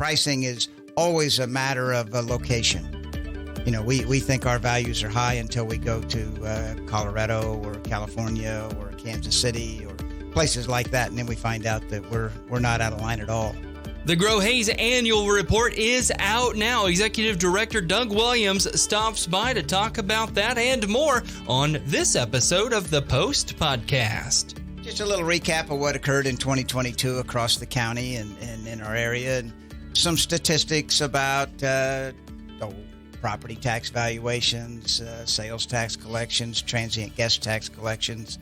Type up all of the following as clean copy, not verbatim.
pricing is always a matter of location. We think our values are high until we go to Colorado or California or Kansas City or places like that, and then we find out that we're not out of line at all. The Grow Hayes annual report is out now. Executive Director Doug Williams stops by to talk about that and more on this episode of the Post Podcast. Just a little recap of what occurred in 2022 across the county and in our area, and some statistics about property tax valuations, sales tax collections, transient guest tax collections,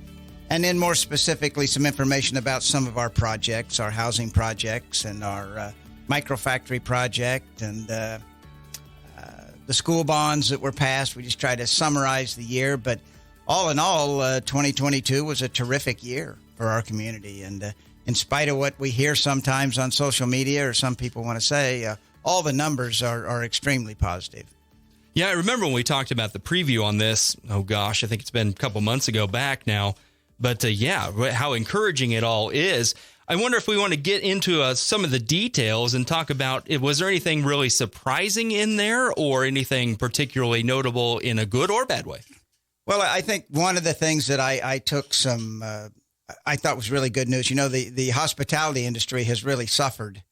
and then more specifically some information about some of our projects, our housing projects and our microfactory project and the school bonds that were passed. We just try to summarize the year, but all in all, 2022 was a terrific year for our community. And in spite of what we hear sometimes on social media or some people want to say, all the numbers are extremely positive. Yeah, I remember when we talked about the preview on this. Oh, gosh, I think it's been a couple months ago back now. But how encouraging it all is. I wonder if we want to get into some of the details and talk about, was there anything really surprising in there or anything particularly notable in a good or bad way? Well, I think one of the things that I took I thought was really good news. The hospitality industry has really suffered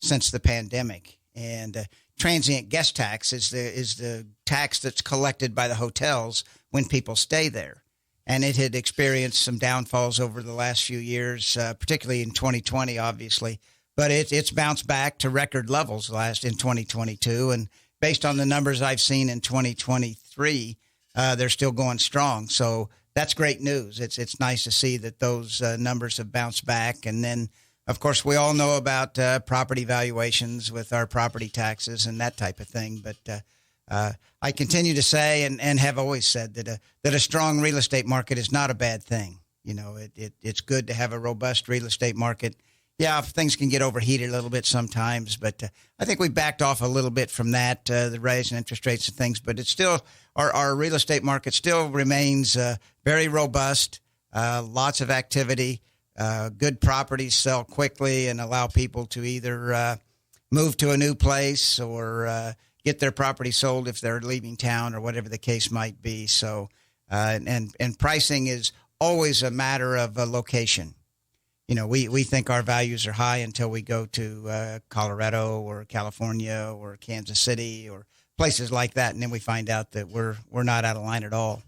since the pandemic, and transient guest tax is the tax that's collected by the hotels when people stay there. And it had experienced some downfalls over the last few years, particularly in 2020, obviously. But it's bounced back to record levels in 2022. And based on the numbers I've seen in 2023, they're still going strong. So that's great news. It's nice to see that those numbers have bounced back. And then, of course, we all know about property valuations with our property taxes and that type of thing. But I continue to say and have always said that a strong real estate market is not a bad thing. It's good to have a robust real estate market. Yeah, things can get overheated a little bit sometimes, but I think we backed off a little bit from that, the rise in interest rates and things. But it's still our real estate market still remains very robust. Lots of activity. Good properties sell quickly and allow people to either move to a new place or get their property sold if they're leaving town or whatever the case might be. So, and pricing is always a matter of location. We think our values are high until we go to Colorado or California or Kansas City or places like that, and then we find out that we're not out of line at all.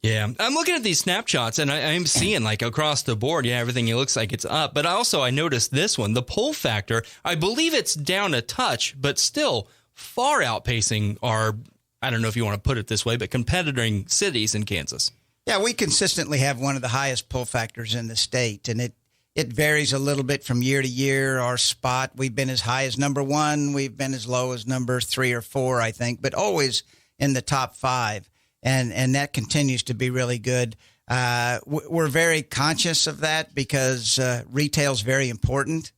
Yeah, I'm looking at these snapshots, and I'm seeing across the board, everything looks like it's up. But I noticed this one, the pull factor. I believe it's down a touch, but still far outpacing our, I don't know if you want to put it this way, but competiting cities in Kansas. Yeah, we consistently have one of the highest pull factors in the state, and it varies a little bit from year to year. Our spot, we've been as high as number 1, we've been as low as number 3 or 4, I think, but always in the top 5, and that continues to be really good. We're very conscious of that because retail is very important.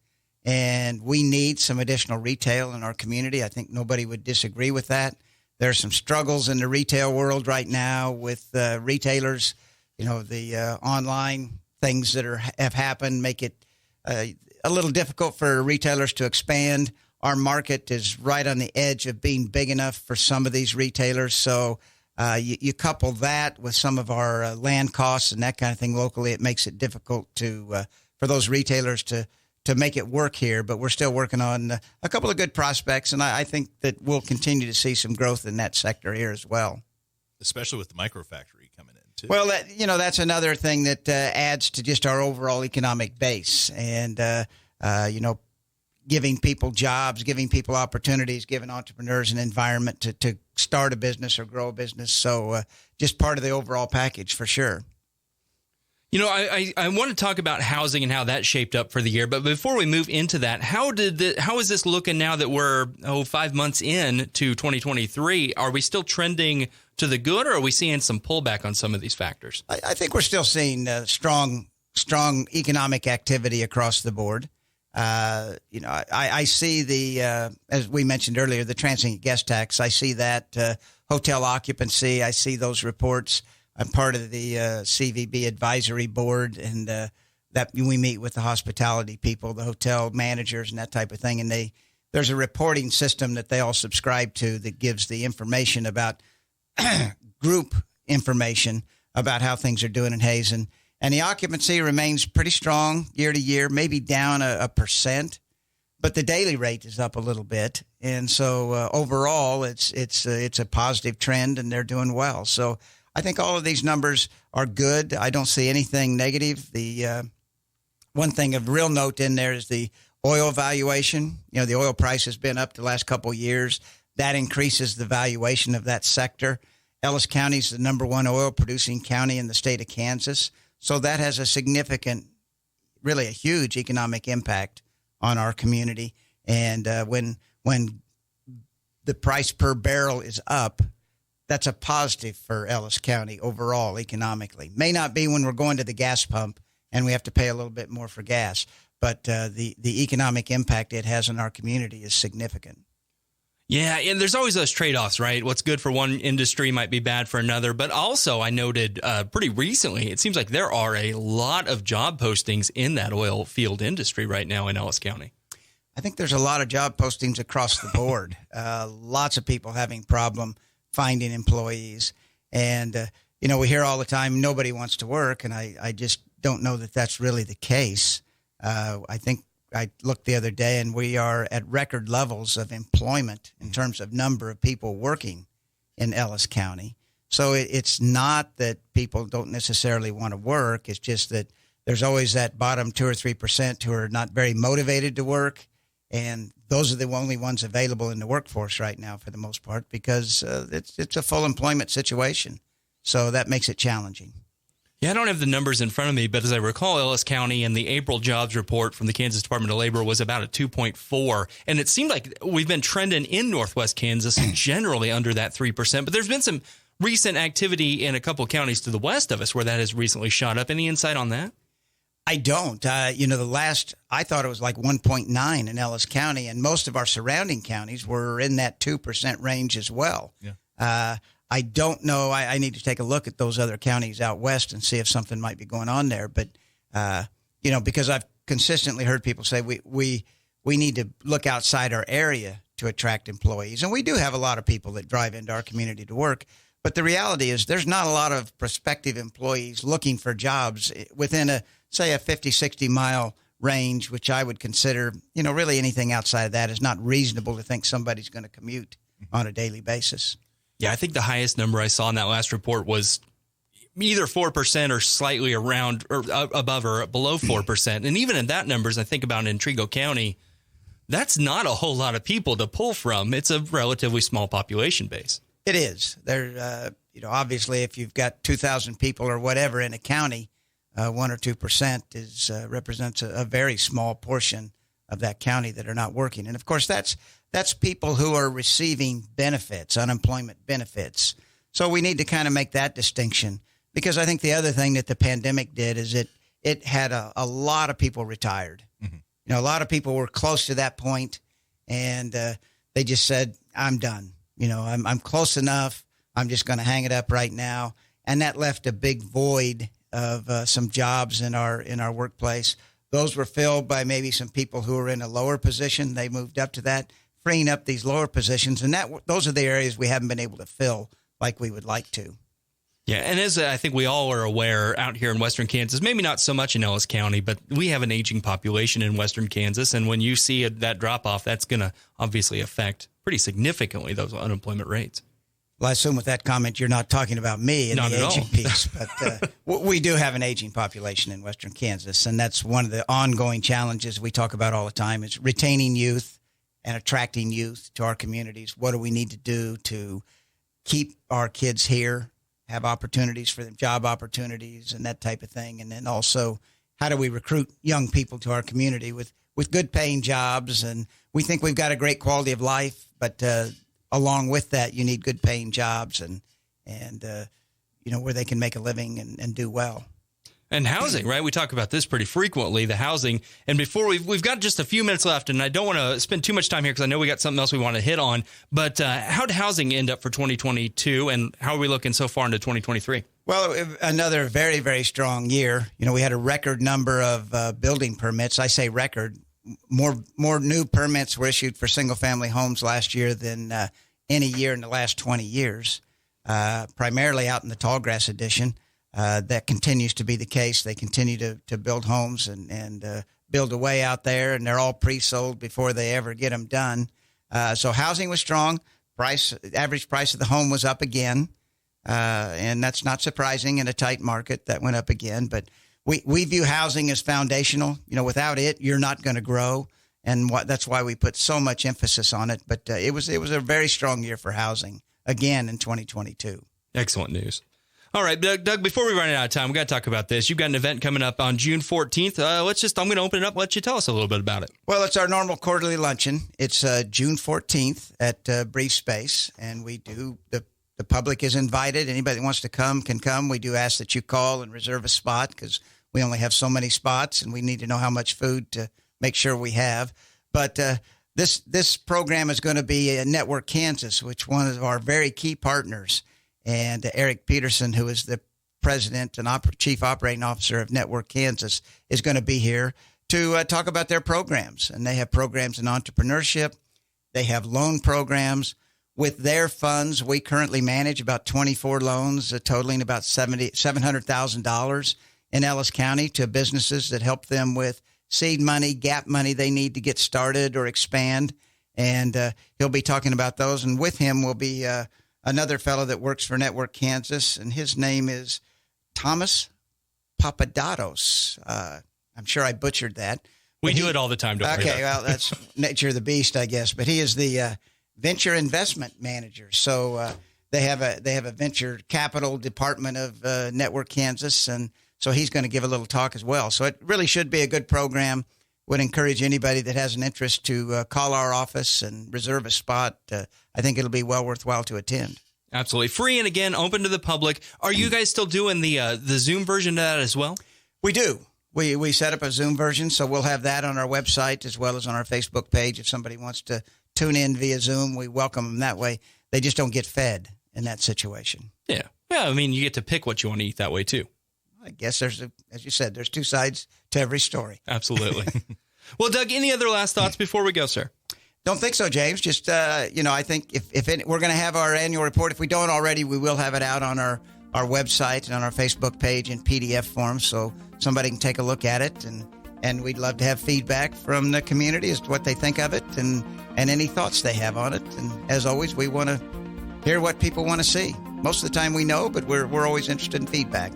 And we need some additional retail in our community. I think nobody would disagree with that. There are some struggles in the retail world right now with retailers. The online things that have happened make it a little difficult for retailers to expand. Our market is right on the edge of being big enough for some of these retailers. So you couple that with some of our land costs and that kind of thing locally, it makes it difficult for those retailers to make it work here, but we're still working on a couple of good prospects, and I think that we'll continue to see some growth in that sector here as well. Especially with the microfactory coming in, too. Well, that's another thing that adds to just our overall economic base and, giving people jobs, giving people opportunities, giving entrepreneurs an environment to start a business or grow a business. So just part of the overall package for sure. I want to talk about housing and how that shaped up for the year. But before we move into that, how is this looking now that we're 5 months in to 2023? Are we still trending to the good, or are we seeing some pullback on some of these factors? I think we're still seeing strong economic activity across the board. I see as we mentioned earlier, the transient guest tax. I see that hotel occupancy. I see those reports. I'm part of the CVB advisory board, and that we meet with the hospitality people, the hotel managers, and that type of thing. And there's a reporting system that they all subscribe to that gives the information about group information about how things are doing in Hazen. And the occupancy remains pretty strong year to year, maybe down a percent, but the daily rate is up a little bit. And so overall, it's a positive trend, and they're doing well. So I think all of these numbers are good. I don't see anything negative. The one thing of real note in there is the oil valuation. You know, the oil price has been up the last couple of years. That increases the valuation of that sector. Ellis County is the number one oil producing county in the state of Kansas. So that has a significant, really a huge economic impact on our community. And when the price per barrel is up, that's a positive for Ellis County overall economically. May not be when we're going to the gas pump and we have to pay a little bit more for gas, but the economic impact it has on our community is significant. Yeah, and there's always those trade-offs, right? What's good for one industry might be bad for another. But also, I noted pretty recently, it seems like there are a lot of job postings in that oil field industry right now in Ellis County. I think there's a lot of job postings across the board. Lots of people having problem finding employees. And, we hear all the time, nobody wants to work. And I just don't know that that's really the case. I think I looked the other day, and we are at record levels of employment in terms of number of people working in Ellis County. So it's not that people don't necessarily want to work. It's just that there's always that bottom 2 or 3% who are not very motivated to work. And those are the only ones available in the workforce right now for the most part, because it's a full employment situation. So that makes it challenging. Yeah, I don't have the numbers in front of me, but as I recall, Ellis County in the April jobs report from the Kansas Department of Labor was about a 2.4. And it seemed like we've been trending in Northwest Kansas generally under that 3%. But there's been some recent activity in a couple of counties to the west of us where that has recently shot up. Any insight on that? I don't. I thought it was like 1.9 in Ellis County, and most of our surrounding counties were in that 2% range as well. Yeah. I don't know. I need to take a look at those other counties out west and see if something might be going on there. But, because I've consistently heard people say we need to look outside our area to attract employees. And we do have a lot of people that drive into our community to work. But the reality is there's not a lot of prospective employees looking for jobs within a 50, 60 mile range, which I would consider, really anything outside of that is not reasonable to think somebody's going to commute on a daily basis. Yeah, I think the highest number I saw in that last report was either 4% or slightly around or above or below 4%. And even in that numbers, I think about in Trigo County, that's not a whole lot of people to pull from. It's a relatively small population base. It is. There, obviously, if you've got 2,000 people or whatever in a county, 1 or 2% represents a very small portion of that county that are not working. And of course, that's people who are receiving benefits, unemployment benefits. So we need to kind of make that distinction, because I think the other thing that the pandemic did is it had a lot of people retired. Mm-hmm. A lot of people were close to that point, and they just said, I'm done. I'm close enough. I'm just going to hang it up right now. And that left a big void of some jobs in our workplace. Those were filled by maybe some people who were in a lower position. They moved up to that, freeing up these lower positions. And those are the areas we haven't been able to fill like we would like to. Yeah, and as I think we all are aware out here in Western Kansas, maybe not so much in Ellis County, but we have an aging population in Western Kansas. And when you see that drop-off, that's going to obviously affect pretty significantly those unemployment rates. Well, I assume with that comment, you're not talking about me and the aging piece, but we do have an aging population in Western Kansas, and that's one of the ongoing challenges we talk about all the time is retaining youth and attracting youth to our communities. What do we need to do to keep our kids here, have opportunities for them, job opportunities and that type of thing, and then also how do we recruit young people to our community with good paying jobs? And we think we've got a great quality of life, but along with that, you need good paying jobs and where they can make a living and do well. And housing, right? We talk about this pretty frequently, the housing. And before we've got just a few minutes left, and I don't want to spend too much time here because I know we got something else we want to hit on. But how did housing end up for 2022, and how are we looking so far into 2023? Well, another very, very strong year. We had a record number of building permits. I say record. more new permits were issued for single-family homes last year than any year in the last 20 years, primarily out in the Tallgrass Edition. That continues to be the case. They continue to build homes and build away out there, and they're all pre-sold before they ever get them done. So housing was strong. Average price of the home was up again, and that's not surprising in a tight market. That went up again, but we view housing as foundational. Without it, you're not going to grow, and that's why we put so much emphasis on it. But it was a very strong year for housing again in 2022. Excellent news. All right, Doug, before we run out of time, we got to talk about this. You've got an event coming up on June 14th. I'm going to open it up and let you tell us a little bit about it. Well, it's our normal quarterly luncheon. It's June 14th at Brief Space, and we do the public is invited. Anybody that wants to come can come. We do ask that you call and reserve a spot because we only have so many spots, and we need to know how much food to make sure we have. But this program is going to be Network Kansas, which one of our very key partners. And Eric Peterson, who is the president and chief operating officer of Network Kansas, is going to be here to talk about their programs. And they have programs in entrepreneurship. They have loan programs. With their funds, we currently manage about 24 loans, totaling about $700,000 in Ellis County to businesses that help them with seed money, gap money they need to get started or expand. And he'll be talking about those. And with him will be another fellow that works for Network Kansas, and his name is Thomas Papadatos. I'm sure I butchered that. We do it all the time, don't we? Okay, well, that's nature of the beast, I guess. But he is the venture investment manager. So they have a venture capital department of Network Kansas, and so he's going to give a little talk as well. So it really should be a good program. Would encourage anybody that has an interest to call our office and reserve a spot. I think it'll be well worthwhile to attend. Absolutely. Free and, again, open to the public. Are you guys still doing the Zoom version of that as well? We do. We set up a Zoom version, so we'll have that on our website as well as on our Facebook page. If somebody wants to tune in via Zoom, we welcome them that way. They just don't get fed in that situation. Yeah. I mean, you get to pick what you want to eat that way, too. I guess as you said, there's two sides to every story. Absolutely. Well, Doug, any other last thoughts before we go, sir? Don't think so, James. Just, I think if we're going to have our annual report. If we don't already, we will have it out on our website and on our Facebook page in PDF form so somebody can take a look at it. And we'd love to have feedback from the community as to what they think of it and any thoughts they have on it. And as always, we want to hear what people want to see. Most of the time we know, but we're always interested in feedback.